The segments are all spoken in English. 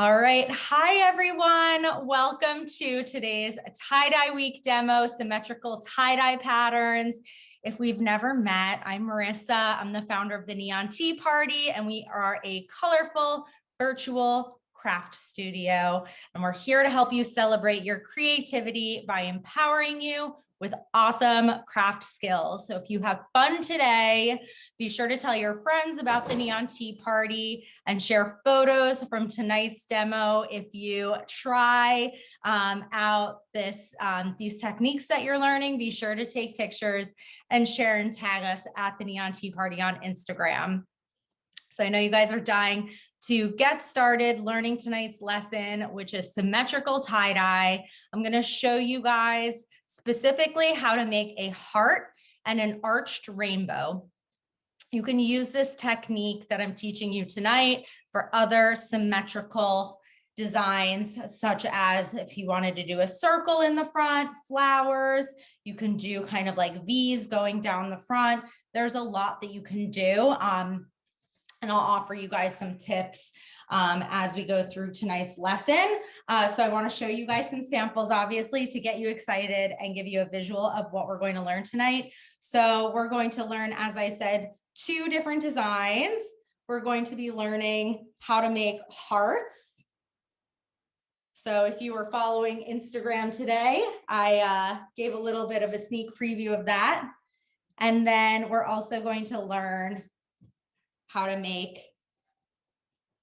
All right. Hi, everyone. Welcome to today's tie-dye week demo, symmetrical tie-dye patterns. If we've never met, I'm Marissa. I'm the founder of the Neon Tea Party, and we are a colorful virtual craft studio. And we're here to help you celebrate your creativity by empowering you with awesome craft skills. So if you have fun today, be sure to tell your friends about the Neon Tea Party and share photos from tonight's demo. If you try out these techniques that you're learning, be sure to take pictures and share and tag us at the Neon Tea Party on Instagram. So I know you guys are dying to get started learning tonight's lesson, which is symmetrical tie-dye. I'm going to show you guys specifically how to make a heart and an arched rainbow. You can use this technique that I'm teaching you tonight for other symmetrical designs, such as if you wanted to do a circle in the front, flowers, you can do kind of like V's going down the front. There's a lot that you can do. And I'll offer you guys some tips as we go through tonight's lesson. So I want to show you guys some samples, obviously, to get you excited and give you a visual of what we're going to learn tonight. So we're going to learn, as I said, 2 different designs. We're going to be learning how to make hearts. So if you were following Instagram today, I gave a little bit of a sneak preview of that. And then we're also going to learn how to make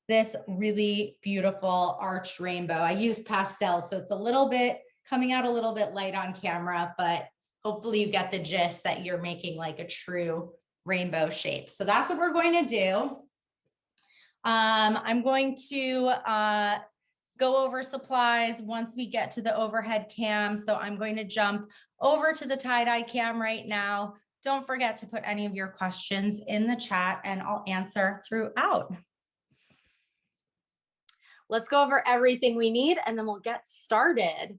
this really beautiful arched rainbow. I used pastel, so it's a little bit coming out a little bit light on camera, but hopefully you get the gist that you're making like a true rainbow shape. So that's what we're going to do. I'm going to go over supplies once we get to the overhead cam. So I'm going to jump over to the tie-dye cam right now. Don't forget to put any of your questions in the chat and I'll answer throughout. Let's go over everything we need and then we'll get started.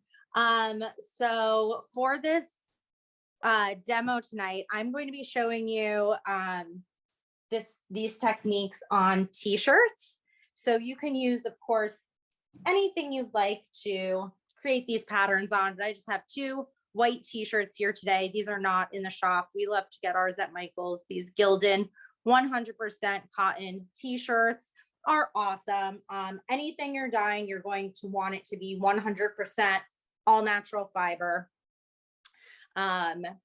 So for this demo tonight, I'm going to be showing you these techniques on t-shirts. So you can use, of course, anything you'd like to create these patterns on, but I just have 2 white t-shirts here today. These are not in the shop. We love to get ours at Michael's. These Gildan 100% cotton t-shirts are awesome. Anything you're dyeing, you're going to want it to be 100% all natural fiber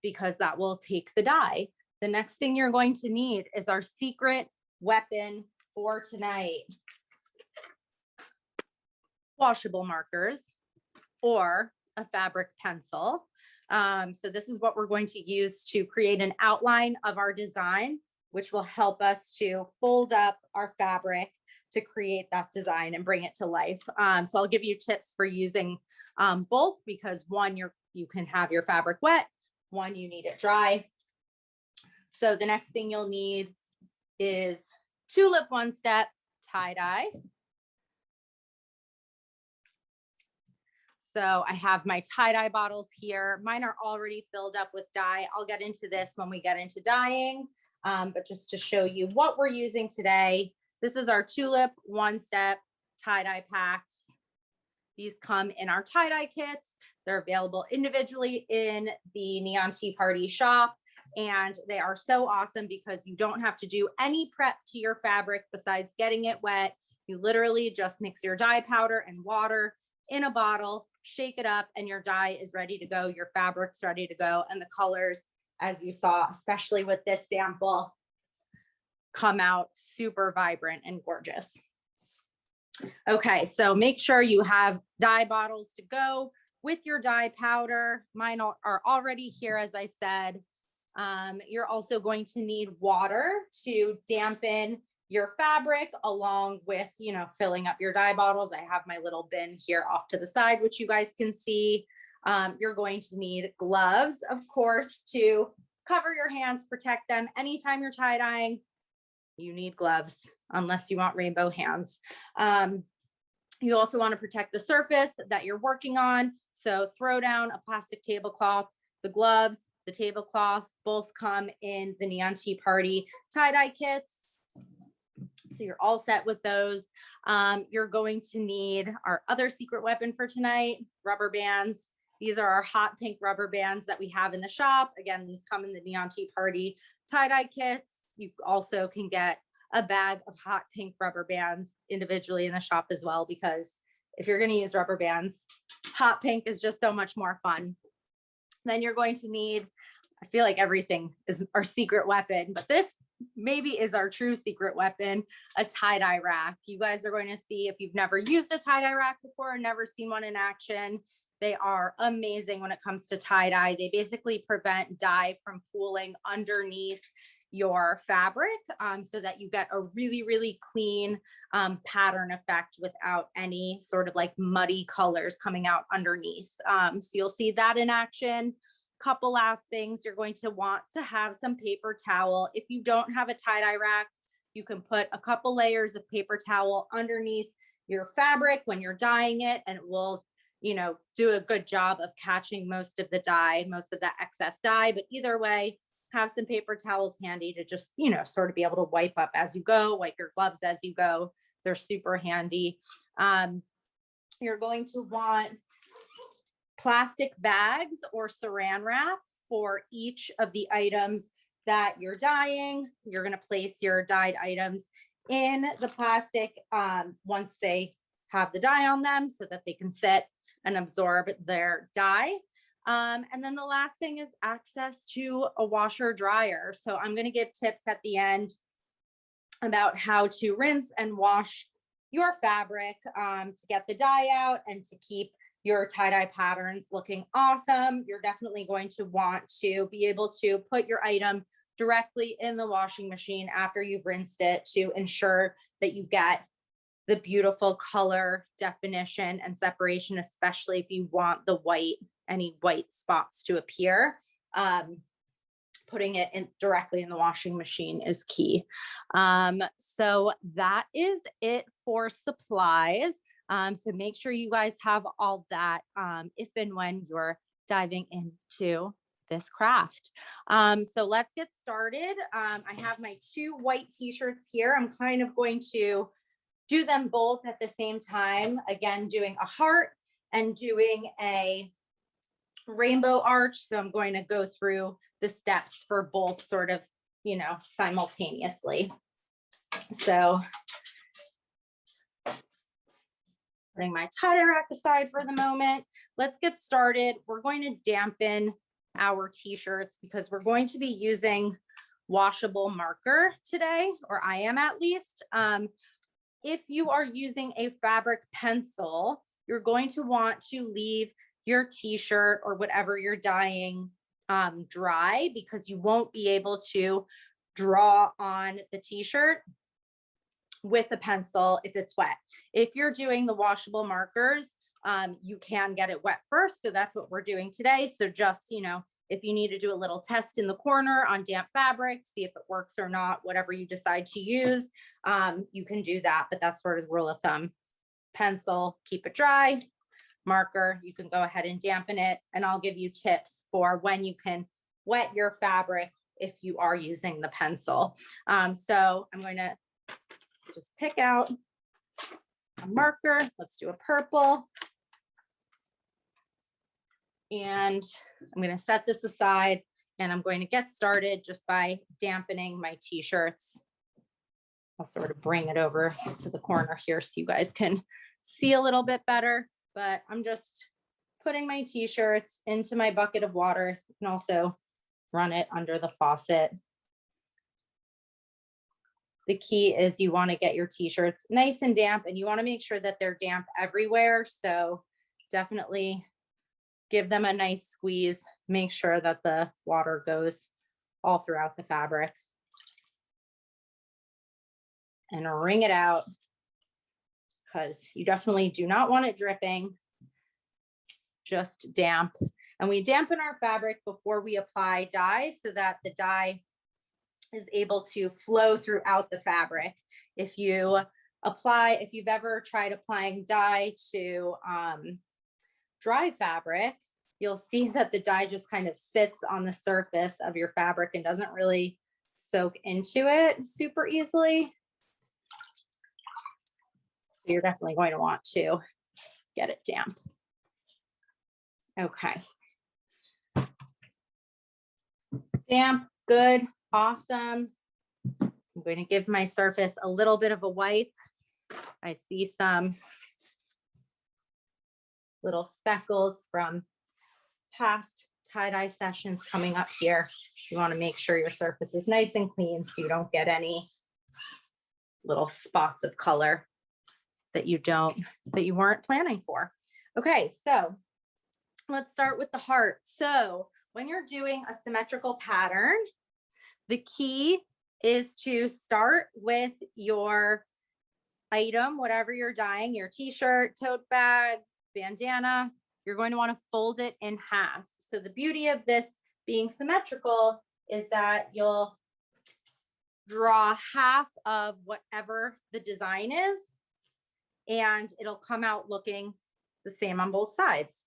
because that will take the dye. The next thing you're going to need is our secret weapon for tonight. Washable markers or a fabric pencil. So this is what we're going to use to create an outline of our design, which will help us to fold up our fabric to create that design and bring it to life. So I'll give you tips for using both, because one, you can have your fabric wet, one, you need it dry. So the next thing you'll need is tulip one-step tie-dye. So I have my tie-dye bottles here. Mine are already filled up with dye. I'll get into this when we get into dyeing, but just to show you what we're using today, this is our tulip one-step tie-dye packs. These come in our tie-dye kits. They're available individually in the Neon Tea Party shop, and they are so awesome because you don't have to do any prep to your fabric besides getting it wet. You literally just mix your dye powder and water in a bottle, shake it up, and your dye is ready to go. Your fabric's ready to go. And the colors, as you saw, especially with this sample, come out super vibrant and gorgeous. Okay, so make sure you have dye bottles to go with your dye powder. Mine are already here, as I said. You're also going to need water to dampen your fabric, along with, filling up your dye bottles. I have my little bin here off to the side, which you guys can see. You're going to need gloves, of course, to cover your hands, protect them. Anytime you're tie-dyeing, you need gloves, unless you want rainbow hands. You also want to protect the surface that you're working on. So throw down a plastic tablecloth. The gloves, the tablecloth, both come in the Neon Tea Party tie-dye kits. So you're all set with those. You're going to need our other secret weapon for tonight, rubber bands. These are our hot pink rubber bands that we have in the shop. Again, these come in the Neon Tea Party tie-dye kits. You also can get a bag of hot pink rubber bands individually in the shop as well, because if you're going to use rubber bands, hot pink is just so much more fun. Then you're going to need, I feel like everything is our secret weapon, but this maybe is our true secret weapon, a tie-dye rack. You guys are going to see, if you've never used a tie-dye rack before or never seen one in action, they are amazing when it comes to tie-dye. They basically prevent dye from pooling underneath your fabric, so that you get a really, really clean pattern effect without any sort of like muddy colors coming out underneath. So you'll see that in action. Couple last things, you're going to want to have some paper towel. If you don't have a tie-dye rack, you can put a couple layers of paper towel underneath your fabric when you're dyeing it, and it will, you know, do a good job of catching most of the dye, most of that excess dye. But either way, have some paper towels handy to just, you know, sort of be able to wipe up as you go, wipe your gloves as you go. They're super handy. You're going to want plastic bags or saran wrap for each of the items that you're dyeing. You're going to place your dyed items in the plastic once they have the dye on them, so that they can sit and absorb their dye. And then the last thing is access to a washer dryer. So I'm going to give tips at the end about how to rinse and wash your fabric to get the dye out and to keep your tie-dye patterns looking awesome. You're definitely going to want to be able to put your item directly in the washing machine after you've rinsed it to ensure that you get the beautiful color definition and separation, especially if you want the white, any white spots to appear. Putting it in directly in the washing machine is key. So that is it for supplies. So make sure you guys have all that if and when you're diving into this craft. So let's get started. I have my 2 white t-shirts here. I'm kind of going to do them both at the same time. Again, doing a heart and doing a rainbow arch. So I'm going to go through the steps for both sort of, you know, simultaneously. So putting my tie-dye rack aside for the moment, let's get started. We're going to dampen our t-shirts because we're going to be using washable marker today, or I am at least. If you are using a fabric pencil, you're going to want to leave your t-shirt or whatever you're dyeing dry, because you won't be able to draw on the t-shirt with a pencil if it's wet. If you're doing the washable markers, you can get it wet first. So that's what we're doing today. So just, you know, if you need to do a little test in the corner on damp fabric, see if it works or not, whatever you decide to use, you can do that. But that's sort of the rule of thumb. Pencil, keep it dry. Marker, you can go ahead and dampen it. And I'll give you tips for when you can wet your fabric if you are using the pencil. So I'm going to just pick out a marker. Let's do a purple. And I'm going to set this aside, and I'm going to get started just by dampening my t-shirts. I'll sort of bring it over to the corner here so you guys can see a little bit better, but I'm just putting my t-shirts into my bucket of water. You can also run it under the faucet. The key is you want to get your t-shirts nice and damp, and you want to make sure that they're damp everywhere. So definitely give them a nice squeeze. Make sure that the water goes all throughout the fabric. And wring it out, because you definitely do not want it dripping, just damp. And we dampen our fabric before we apply dye so that the dye is able to flow throughout the fabric. If you've ever tried applying dye to dry fabric, you'll see that the dye just kind of sits on the surface of your fabric and doesn't really soak into it super easily. So you're definitely going to want to get it damp. Okay. Damp, good, awesome. I'm going to give my surface a little bit of a wipe. I see some little speckles from past tie-dye sessions coming up here. You want to make sure your surface is nice and clean so you don't get any little spots of color that you weren't planning for. Okay, so let's start with the heart. So when you're doing a symmetrical pattern, the key is to start with your item, whatever you're dyeing, your t-shirt, tote bag, bandana. You're going to want to fold it in half. So the beauty of this being symmetrical is that you'll draw half of whatever the design is, and it'll come out looking the same on both sides.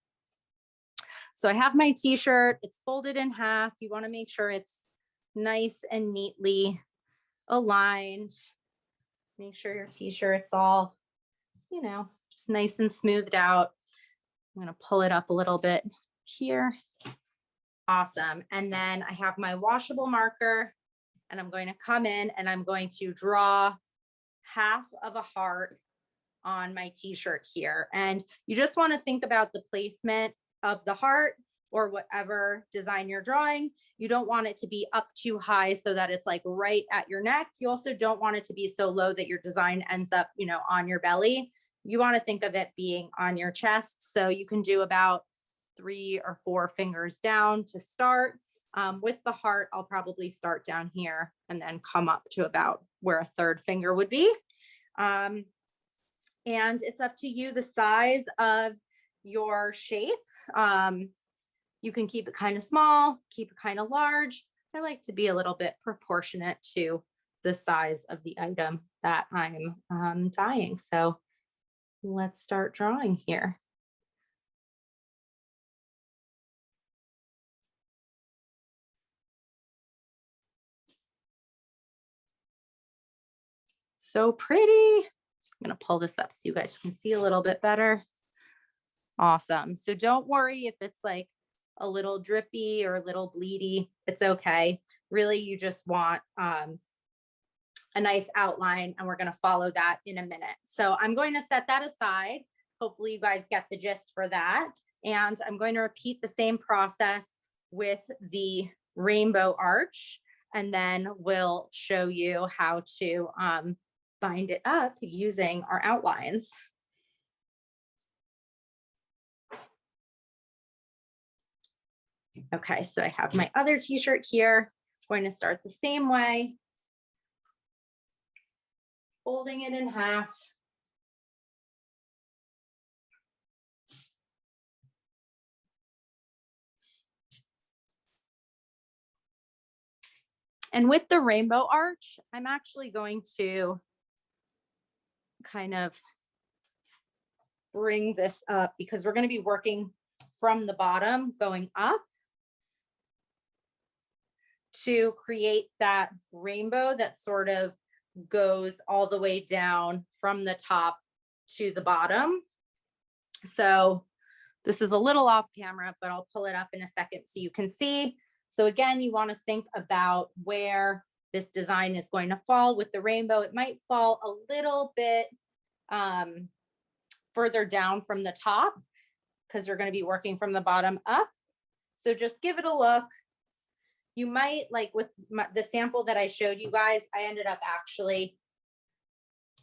So I have my t-shirt, it's folded in half. You want to make sure it's nice and neatly aligned. Make sure your t-shirt's all, just nice and smoothed out. I'm going to pull it up a little bit here. Awesome. And then I have my washable marker, and I'm going to come in and I'm going to draw half of a heart on my t-shirt here. And you just want to think about the placement of the heart or whatever design you're drawing. You don't want it to be up too high so that it's like right at your neck. You also don't want it to be so low that your design ends up, on your belly. You want to think of it being on your chest. So you can do about 3 or 4 fingers down to start. With the heart, I'll probably start down here and then come up to about where a 3rd finger would be. And it's up to you, the size of your shape. You can keep it kind of small, keep it kind of large. I like to be a little bit proportionate to the size of the item that I'm dyeing. So let's start drawing here. So pretty. I'm going to pull this up so you guys can see a little bit better. Awesome. So don't worry if it's like a little drippy or a little bleedy. It's okay. Really, you just want a nice outline, and we're going to follow that in a minute. So I'm going to set that aside. Hopefully you guys get the gist for that. And I'm going to repeat the same process with the rainbow arch, and then we'll show you how to bind it up using our outlines. Okay, so I have my other t-shirt here. I'm going to start the same way, folding it in half. And with the rainbow arch, I'm actually going to kind of bring this up because we're going to be working from the bottom going up to create that rainbow that sort of goes all the way down from the top to the bottom. So this is a little off camera, but I'll pull it up in a second so you can see. So again, you want to think about where this design is going to fall with the rainbow. It might fall a little bit further down from the top because you're going to be working from the bottom up. So just give it a look. You might, like with the sample that I showed you guys, I ended up actually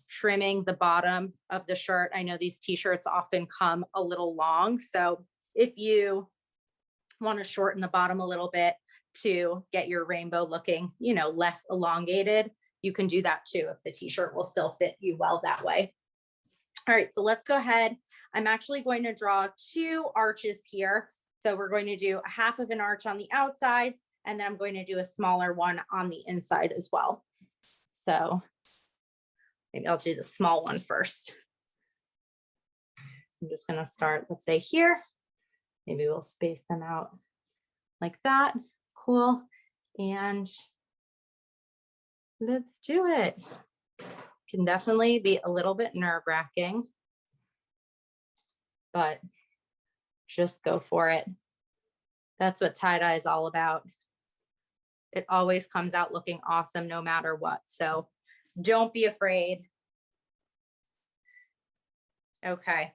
trimming the bottom of the shirt. I know these t-shirts often come a little long. So if you want to shorten the bottom a little bit to get your rainbow looking, less elongated, you can do that too if the t-shirt will still fit you well that way. All right, so let's go ahead. I'm actually going to draw 2 arches here. So we're going to do a half of an arch on the outside, and then I'm going to do a smaller one on the inside as well. So maybe I'll do the small one first. I'm just going to start, let's say here. Maybe we'll space them out like that. Cool. And let's do it. Can definitely be a little bit nerve-wracking, but just go for it. That's what tie-dye is all about. It always comes out looking awesome no matter what. So don't be afraid. Okay.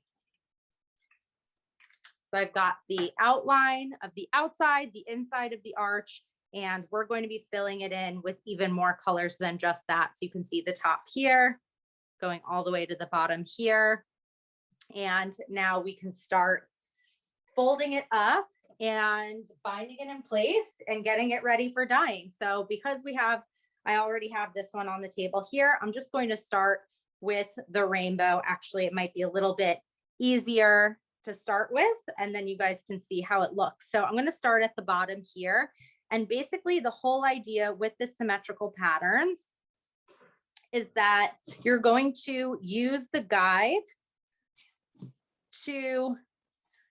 So I've got the outline of the outside, the inside of the arch, and we're going to be filling it in with even more colors than just that. So you can see the top here, going all the way to the bottom here. And now we can start folding it up and binding it in place and getting it ready for dyeing. So because I already have this one on the table here, I'm just going to start with the rainbow. Actually, it might be a little bit easier to start with, and then you guys can see how it looks. So I'm going to start at the bottom here. And basically the whole idea with the symmetrical patterns is that you're going to use the guide to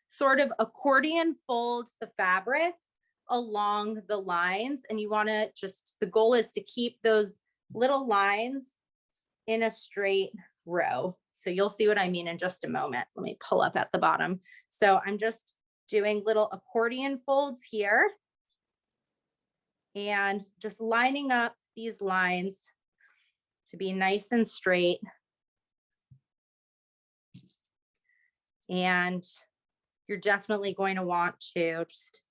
sort of accordion fold the fabric along the lines. And you want to the goal is to keep those little lines in a straight row. So you'll see what I mean in just a moment. Let me pull up at the bottom. So I'm just doing little accordion folds here and just lining up these lines to be nice and straight. And you're definitely going to want to just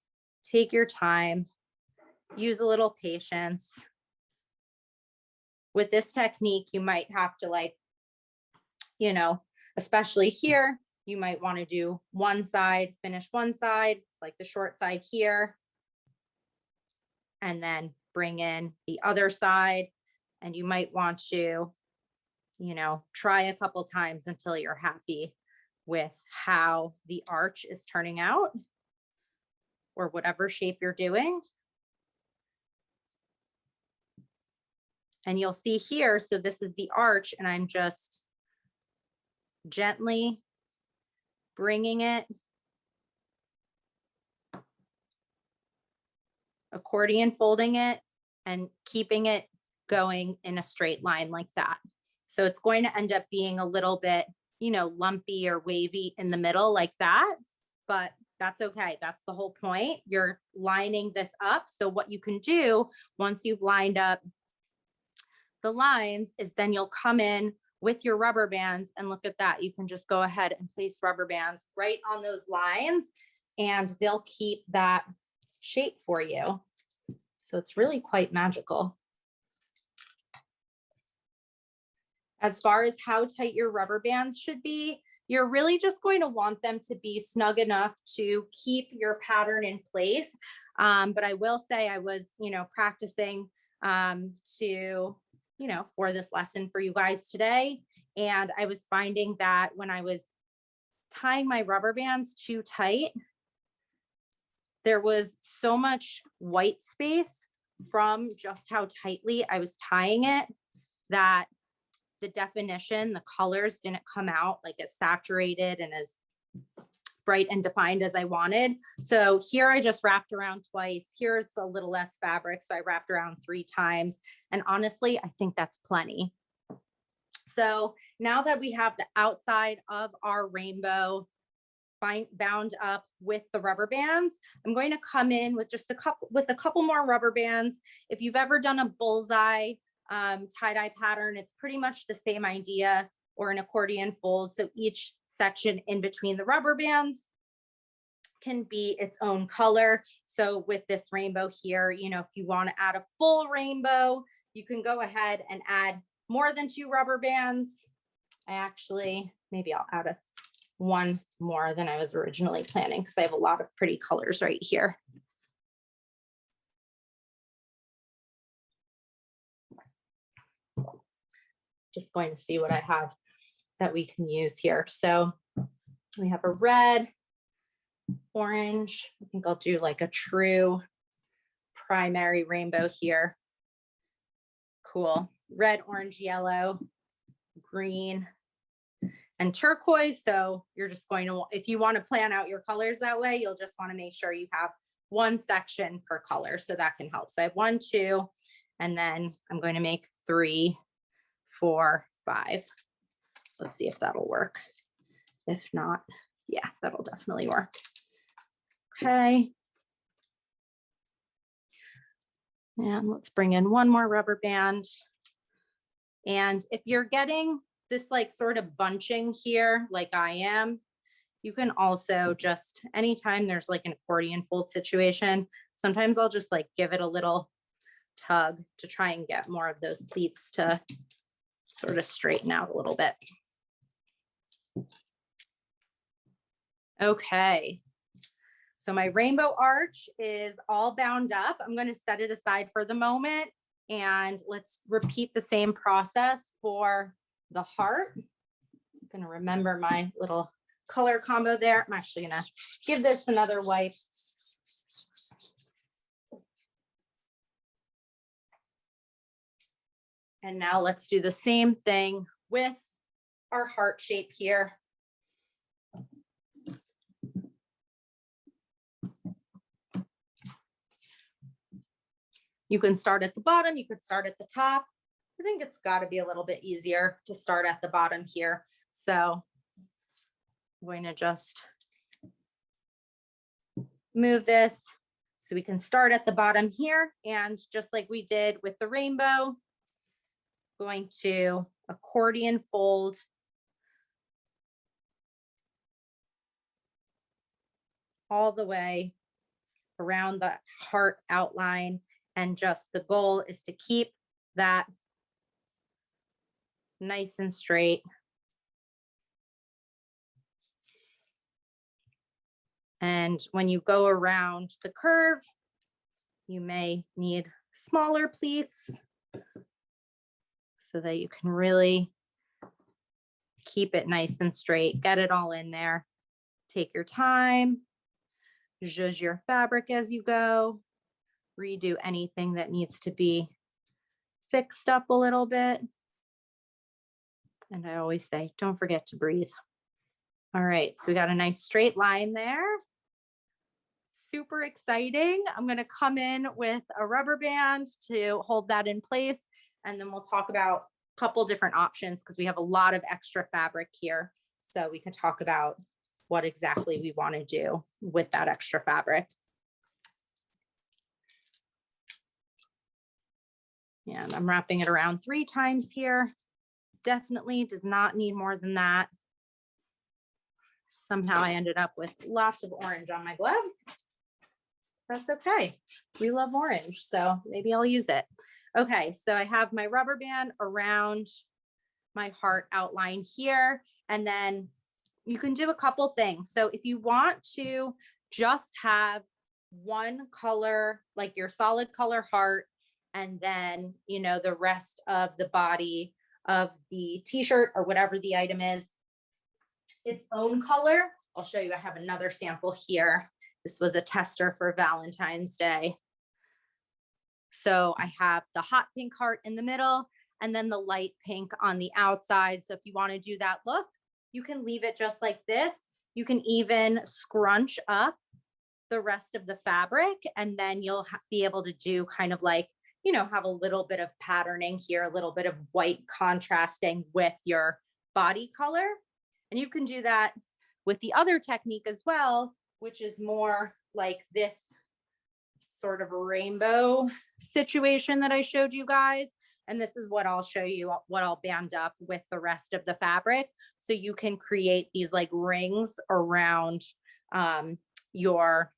take your time, use a little patience. With this technique, you might have to especially here, you might want to do one side, finish one side, like the short side here, and then bring in the other side. And you might want to, try a couple times until you're happy with how the arch is turning out, or whatever shape you're doing. And you'll see here, so this is the arch, and I'm just gently bringing it, accordion folding it, and keeping it going in a straight line like that. So it's going to end up being a little bit, lumpy or wavy in the middle like that, but that's okay. That's the whole point. You're lining this up. So what you can do once you've lined up the lines is then you'll come in with your rubber bands, and look at that. You can just go ahead and place rubber bands right on those lines, and they'll keep that shape for you. So it's really quite magical. As far as how tight your rubber bands should be, you're really just going to want them to be snug enough to keep your pattern in place. But I will say I was, practicing for this lesson for you guys today. And I was finding that when I was tying my rubber bands too tight, there was so much white space from just how tightly I was tying it that the definition, the colors didn't come out like as saturated and as bright and defined as I wanted. So here I just wrapped around twice. Here's a little less fabric, so I wrapped around 3 times. And honestly, I think that's plenty. So now that we have the outside of our rainbow bound up with the rubber bands, I'm going to come in with just a couple more rubber bands. If you've ever done a bullseye tie-dye pattern, it's pretty much the same idea, or an accordion fold. So each section in between the rubber bands can be its own color. So with this rainbow here, if you want to add a full rainbow, you can go ahead and add more than 2 rubber bands. Maybe I'll add one more than I was originally planning, because I have a lot of pretty colors right here. Just going to see what I have that we can use here. So we have a red, orange. I think I'll do like a true primary rainbow here. Cool. Red, orange, yellow, green, and turquoise. So you're just going to, if you want to plan out your colors that way, you'll just want to make sure you have one section per color. So that can help. So I have 1, 2, and then I'm going to make 3, 4, 5. Let's see if that'll work. If not, yeah, that'll definitely work. Okay. And let's bring in one more rubber band. And if you're getting this like sort of bunching here, like I am, you can also just, anytime there's like an accordion fold situation, sometimes I'll just like give it a little tug to try and get more of those pleats to sort of straighten out a little bit. Okay. So my rainbow arch is all bound up. I'm going to set it aside for the moment and let's repeat the same process for the heart. I'm going to remember my little color combo there. I'm actually going to give this another wipe. And now let's do the same thing with our heart shape here. You can start at the bottom, you could start at the top. I think it's got to be a little bit easier to start at the bottom here. So I'm going to just move this so we can start at the bottom here. And just like we did with the rainbow, going to accordion fold all the way around the heart outline. And just the goal is to keep that nice and straight. And when you go around the curve, you may need smaller pleats so that you can really keep it nice and straight, get it all in there. Take your time, zhuzh your fabric as you go. Redo anything that needs to be fixed up a little bit. And I always say, don't forget to breathe. All right, so we got a nice straight line there. Super exciting. I'm going to come in with a rubber band to hold that in place. And then we'll talk about a couple different options because we have a lot of extra fabric here. So we can talk about what exactly we want to do with that extra fabric. And I'm wrapping it around 3 times here. Definitely does not need more than that. Somehow I ended up with lots of orange on my gloves. That's okay. We love orange, so maybe I'll use it. Okay, so I have my rubber band around my heart outline here, and then you can do a couple things. So if you want to just have one color, like your solid color heart, and then, you know, the rest of the body of the t-shirt or whatever the item is, its own color. I'll show you, I have another sample here. This was a tester for Valentine's Day. So I have the hot pink heart in the middle and then the light pink on the outside. So if you want to do that look, you can leave it just like this. You can even scrunch up the rest of the fabric and then you'll be able to do kind of like, you know, have a little bit of patterning here, a little bit of white contrasting with your body color. And you can do that with the other technique as well, which is more like this sort of rainbow situation that I showed you guys. And this is what I'll show you, what I'll band up with the rest of the fabric. So you can create these like rings around your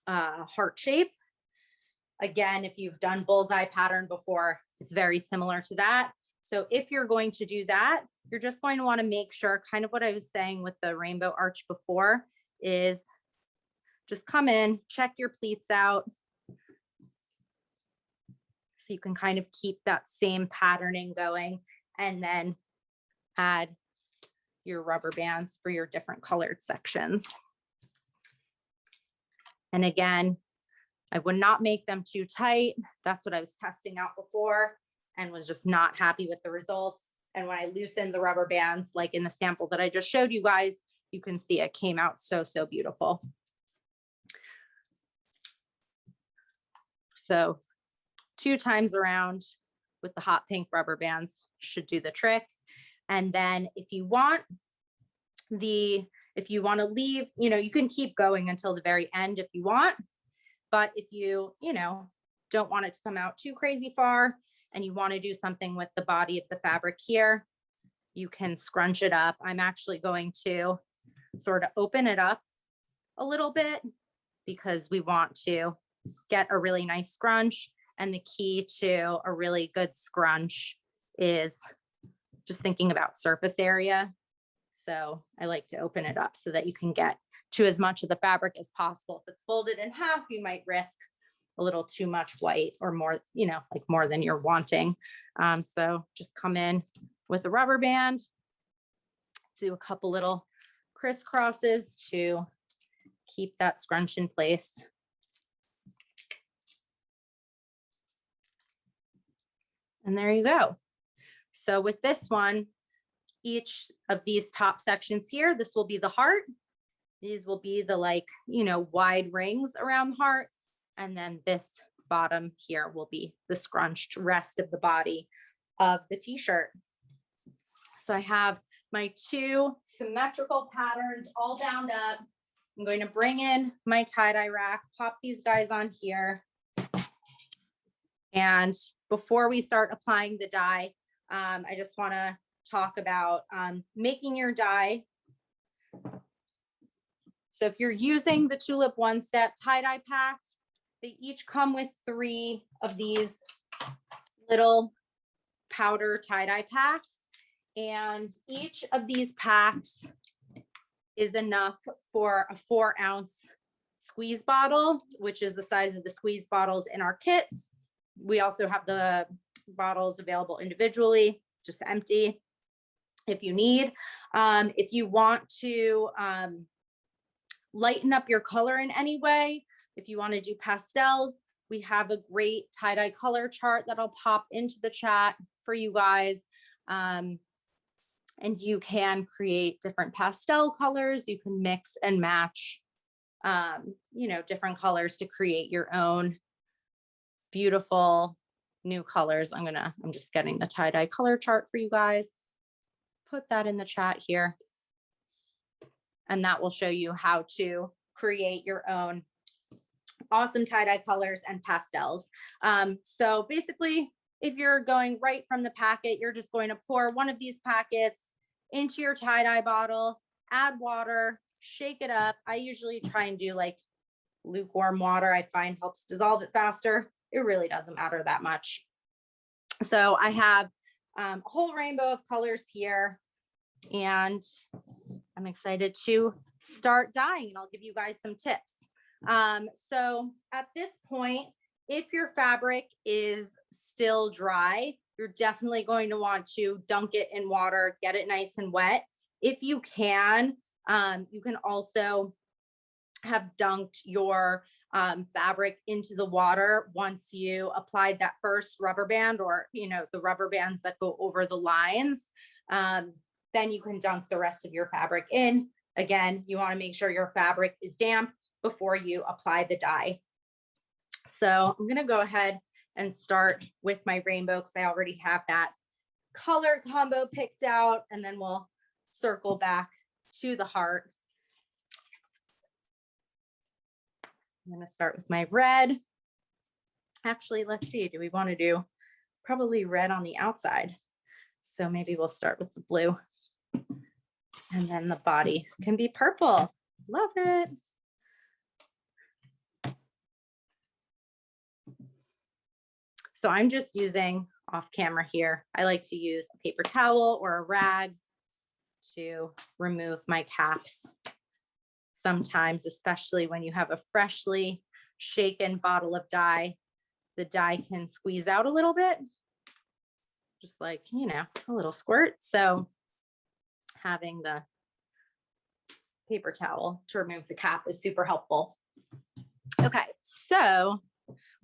heart shape. Again, if you've done bullseye pattern before, it's very similar to that. So if you're going to do that, you're just going to want to make sure, kind of what I was saying with the rainbow arch before, is just come in, check your pleats out. So you can kind of keep that same patterning going and then add your rubber bands for your different colored sections. And again, I would not make them too tight. That's what I was testing out before and was just not happy with the results. And when I loosened the rubber bands, like in the sample that I just showed you guys, you can see it came out so, so beautiful. So 2 times around with the hot pink rubber bands should do the trick. And then if you want to leave, you can keep going until the very end if you want. But if you don't want it to come out too crazy far and you want to do something with the body of the fabric here, you can scrunch it up. I'm actually going to sort of open it up a little bit because we want to get a really nice scrunch. And the key to a really good scrunch is just thinking about surface area. So I like to open it up so that you can get to as much of the fabric as possible. If it's folded in half, you might risk a little too much white or more, like more than you're wanting. So just come in with a rubber band, do a couple little crisscrosses to keep that scrunch in place. And there you go. So with this one, each of these top sections here, this will be the heart. These will be the wide rings around the heart. And then this bottom here will be the scrunched rest of the body of the t-shirt. So I have my 2 symmetrical patterns all bound up. I'm going to bring in my tie-dye rack, pop these guys on here. And before we start applying the dye, I just want to talk about making your dye. So if you're using the Tulip one-step tie-dye packs, they each come with 3 of these little powder tie-dye packs. And each of these packs is enough for a 4-ounce squeeze bottle, which is the size of the squeeze bottles in our kits. We also have the bottles available individually, just empty if you need. If you want to lighten up your color in any way, if you want to do pastels, we have a great tie-dye color chart that I'll pop into the chat for you guys. And you can create different pastel colors. You can mix and match, different colors to create your own beautiful new colors. I'm just getting the tie-dye color chart for you guys. Put that in the chat here. And that will show you how to create your own awesome tie-dye colors and pastels. So basically, if you're going right from the packet, you're just going to pour one of these packets into your tie-dye bottle, add water, shake it up. I usually try and do lukewarm water. I find helps dissolve it faster. It really doesn't matter that much. So I have a whole rainbow of colors here, and I'm excited to start dyeing, and I'll give you guys some tips. So at this point, if your fabric is still dry, you're definitely going to want to dunk it in water, get it nice and wet. If you can also have dunked your fabric into the water once you applied that first rubber band, or the rubber bands that go over the lines. Then you can dunk the rest of your fabric in. Again, you want to make sure your fabric is damp before you apply the dye. So I'm going to go ahead and start with my rainbow because I already have that color combo picked out, and then we'll circle back to the heart. I'm going to start with my red. Actually, let's see, do we want to do probably red on the outside? So maybe we'll start with the blue, and then the body can be purple. Love it. So I'm just using off camera here. I like to use a paper towel or a rag to remove my caps. Sometimes, especially when you have a freshly shaken bottle of dye, the dye can squeeze out a little bit, just like, a little squirt. So having the paper towel to remove the cap is super helpful. Okay, so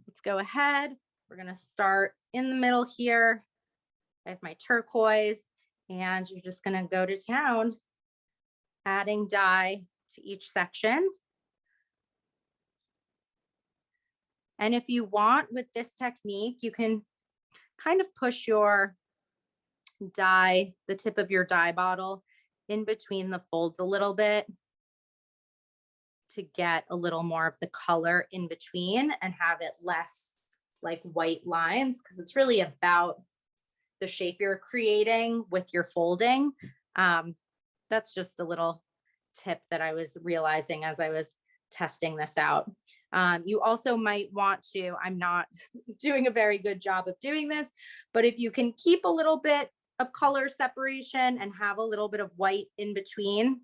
let's go ahead. We're going to start in the middle here. I have my turquoise, and you're just going to go to town, adding dye to each section. And if you want, with this technique, you can kind of push your dye, the tip of your dye bottle in between the folds a little bit to get a little more of the color in between and have it less like white lines, because it's really about the shape you're creating with your folding. That's just a little tip that I was realizing as I was testing this out. You also might want to, I'm not doing a very good job of doing this, but if you can keep a little bit of color separation and have a little bit of white in between,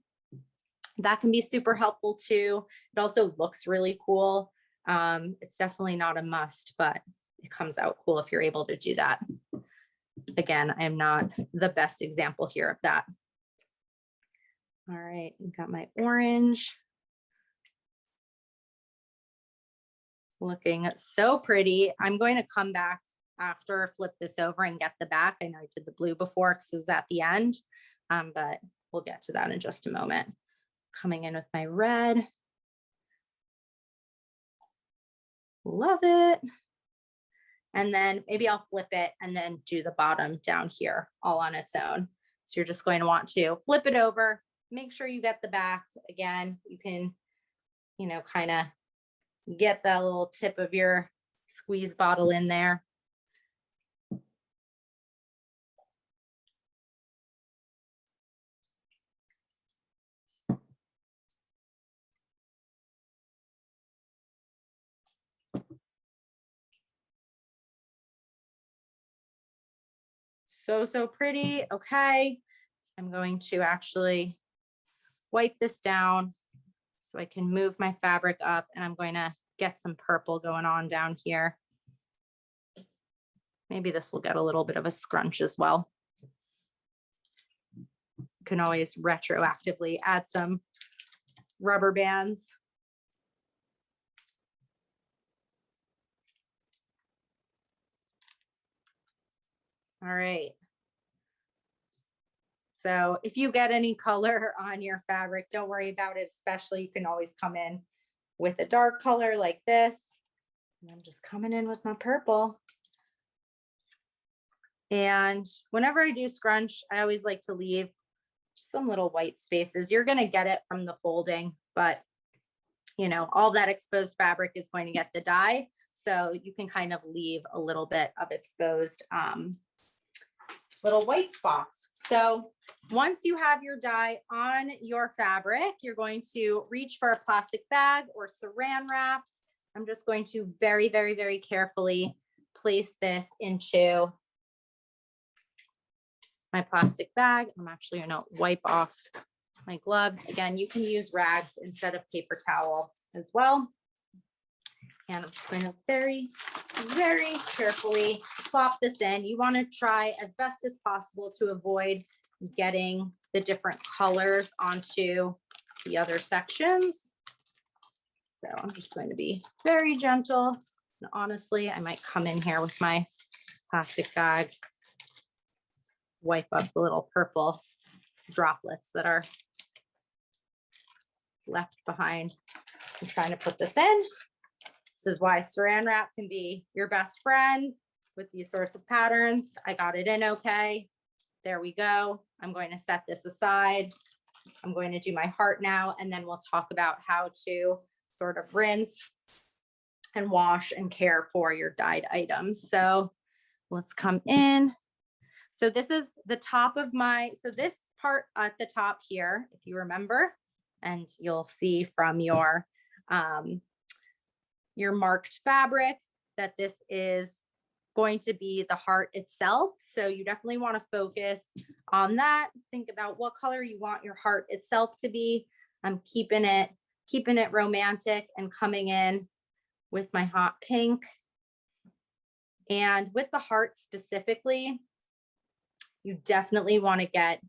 that can be super helpful too. It also looks really cool. It's definitely not a must, but it comes out cool if you're able to do that. Again, I am not the best example here of that. All right, I've got my orange. Looking so pretty. I'm going to come back after, flip this over and get the back. I know I did the blue before because it was at the end, but we'll get to that in just a moment. Coming in with my red. Love it. And then maybe I'll flip it and then do the bottom down here all on its own. So you're just going to want to flip it over, make sure you get the back. Again, you can, you know, kind of get that little tip of your squeeze bottle in there. So pretty. Okay. I'm going to actually wipe this down so I can move my fabric up, and I'm going to get some purple going on down here. Maybe this will get a little bit of a scrunch as well. You can always retroactively add some rubber bands. All right. So if you get any color on your fabric, don't worry about it, especially you can always come in with a dark color like this. And I'm just coming in with my purple. And whenever I do scrunch, I always like to leave some little white spaces. You're going to get it from the folding, but you know, all that exposed fabric is going to get the dye. So you can kind of leave a little bit of exposed little white spots. So once you have your dye on your fabric, you're going to reach for a plastic bag or saran wrap. I'm just going to very, very, very carefully place this into my plastic bag. I'm actually going to wipe off my gloves. Again, you can use rags instead of paper towel as well. And I'm just going to very, very carefully plop this in. You want to try as best as possible to avoid getting the different colors onto the other sections. So I'm just going to be very gentle. And honestly, I might come in here with my plastic bag, wipe up the little purple droplets that are left behind. I'm trying to put this in. This is why saran wrap can be your best friend with these sorts of patterns. I got it in okay. There we go. I'm going to set this aside. I'm going to do my heart now, and then we'll talk about how to sort of rinse and wash and care for your dyed items. So let's come in. So this is the top of my, so this part at the top here, if you remember, and you'll see from your marked fabric that this is going to be the heart itself. So you definitely want to focus on that. Think about what color you want your heart itself to be. I'm keeping it romantic and coming in with my hot pink. And with the heart specifically, you definitely want to get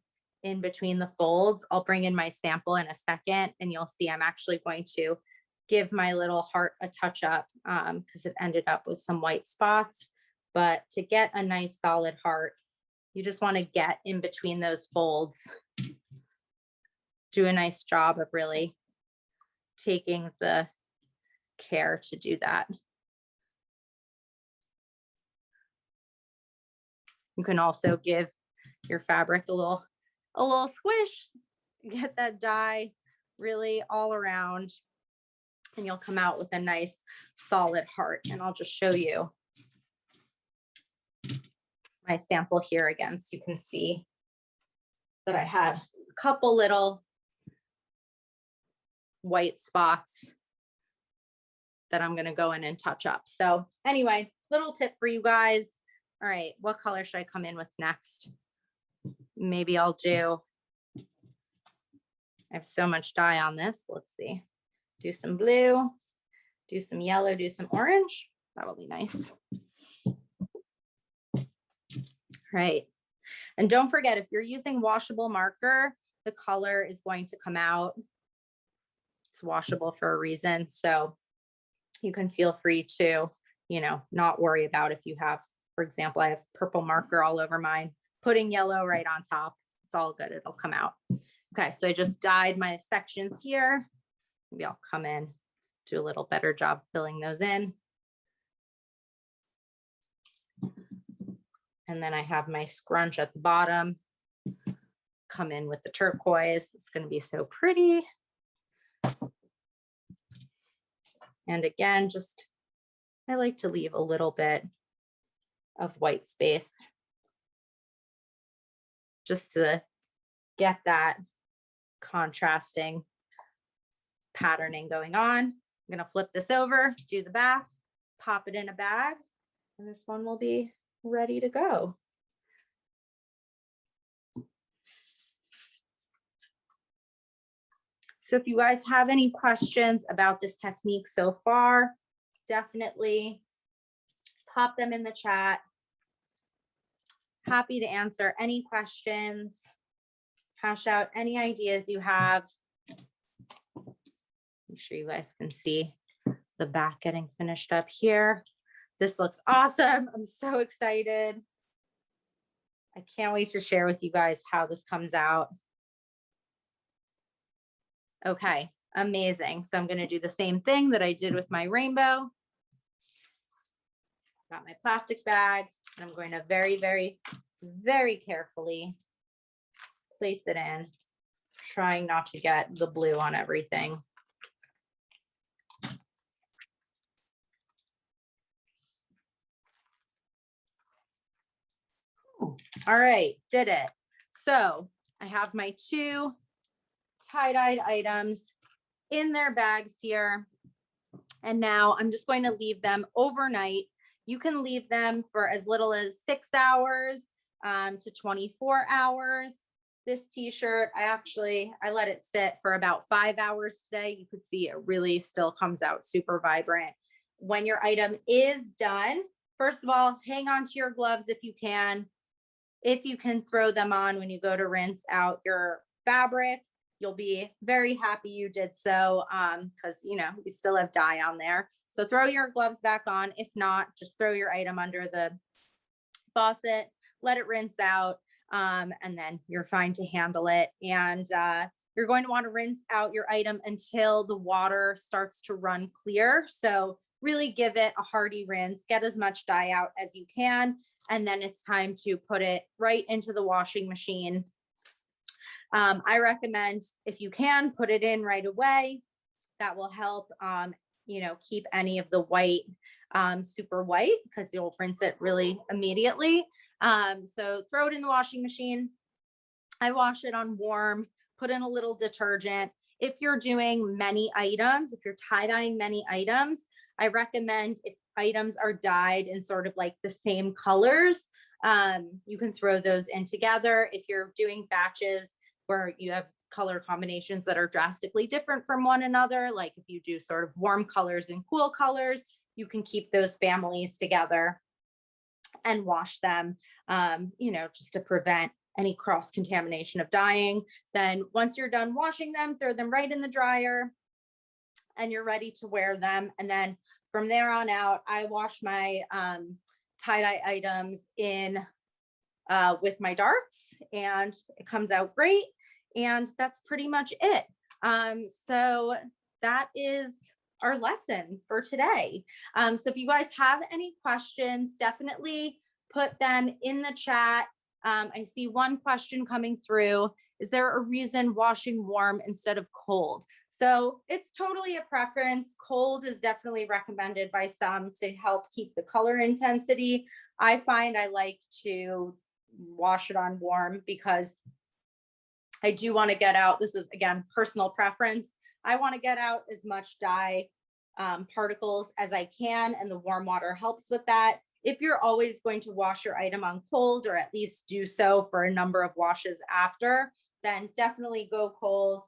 in between the folds. I'll bring in my sample in a second, and you'll see I'm actually going to give my little heart a touch up because it ended up with some white spots. But to get a nice solid heart, you just want to get in between those folds. Do a nice job of really taking the care to do that. You can also give your fabric a little squish, get that dye really all around, and you'll come out with a nice solid heart. And I'll just show you my sample here again, so you can see that I had a couple little white spots that I'm going to go in and touch up. So anyway, little tip for you guys. All right, what color should I come in with next? Maybe I'll do, I have so much dye on this. Let's see. Do some blue, do some yellow, do some orange. That'll be nice. All right. And don't forget, if you're using washable marker, the color is going to come out. It's washable for a reason. So you can feel free to, you know, not worry about if you have, for example, I have purple marker all over mine, putting yellow right on top. It's all good. It'll come out. Okay. So I just dyed my sections here. Maybe I'll come in, do a little better job filling those in. And then I have my scrunch at the bottom. Come in with the turquoise. It's going to be so pretty. And again, just, I like to leave a little bit of white space just to get that contrasting patterning going on. I'm going to flip this over, do the back, pop it in a bag, and this one will be ready to go. So if you guys have any questions about this technique so far, definitely pop them in the chat. Happy to answer any questions, hash out any ideas you have. Make sure you guys can see the back getting finished up here. This looks awesome. I'm so excited. I can't wait to share with you guys how this comes out. Okay, amazing. So I'm going to do the same thing that I did with my rainbow. Got my plastic bag, and I'm going to very, very, very carefully place it in, trying not to get the blue on everything. All right, did it. So I have my two tie-dyed items in their bags here. And now I'm just going to leave them overnight. You can leave them for as little as 6 hours to 24 hours. This t-shirt, I let it sit for about 5 hours today. You could see it really still comes out super vibrant. When your item is done, first of all, hang on to your gloves if you can. If you can throw them on when you go to rinse out your fabric, you'll be very happy you did so, because, you know, we still have dye on there. So throw your gloves back on. If not, just throw your item under the faucet, let it rinse out, and then you're fine to handle it. And you're going to want to rinse out your item until the water starts to run clear. So really give it a hearty rinse, get as much dye out as you can, and then it's time to put it right into the washing machine. I recommend, if you can, put it in right away. That will help, you know, keep any of the white super white, because you'll rinse it really immediately. So throw it in the washing machine. I wash it on warm, put in a little detergent. If you're doing many items, if you're tie-dyeing many items, I recommend, if items are dyed in sort of like the same colors, you can throw those in together. If you're doing batches where you have color combinations that are drastically different from one another, like if you do sort of warm colors and cool colors, you can keep those families together and wash them, you know, just to prevent any cross contamination of dyeing. Then once you're done washing them, throw them right in the dryer and you're ready to wear them. And then from there on out, I wash my tie-dye items in with my darts, and it comes out great. And that's pretty much it. So that is our lesson for today. So if you guys have any questions, definitely put them in the chat. I see one question coming through. Is there a reason washing warm instead of cold? So it's totally a preference. Cold is definitely recommended by some to help keep the color intensity. I find I like to wash it on warm because I do want to get out, this is again, personal preference. I want to get out as much dye particles as I can, and the warm water helps with that. If you're always going to wash your item on cold, or at least do so for a number of washes after, then definitely go cold.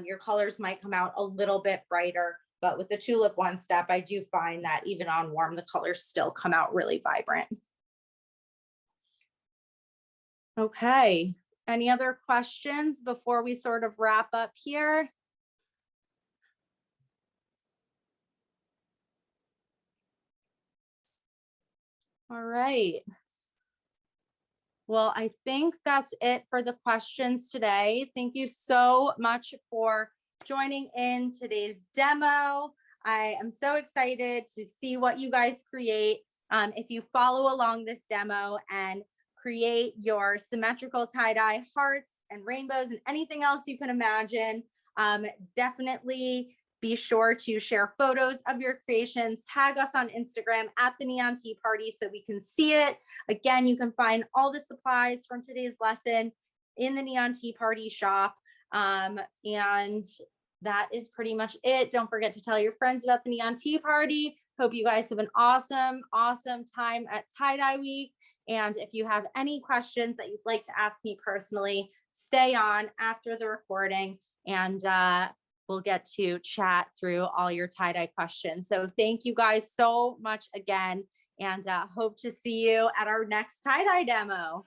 Your colors might come out a little bit brighter, but with the Tulip One Step, I do find that even on warm, the colors still come out really vibrant. Okay, any other questions before we sort of wrap up here? All right. Well, I think that's it for the questions today. Thank you so much for joining in today's demo. I am so excited to see what you guys create. If you follow along this demo and create your symmetrical tie-dye hearts and rainbows and anything else you can imagine, definitely be sure to share photos of your creations, tag us on Instagram at the Neon Tea Party so we can see it. Again, you can find all the supplies from today's lesson in the Neon Tea Party shop. And that is pretty much it. Don't forget to tell your friends about the Neon Tea Party. Hope you guys have an awesome, awesome time at Tie-Dye Week. And if you have any questions that you'd like to ask me personally, stay on after the recording, and we'll get to chat through all your tie-dye questions. So thank you guys so much again, and hope to see you at our next tie-dye demo.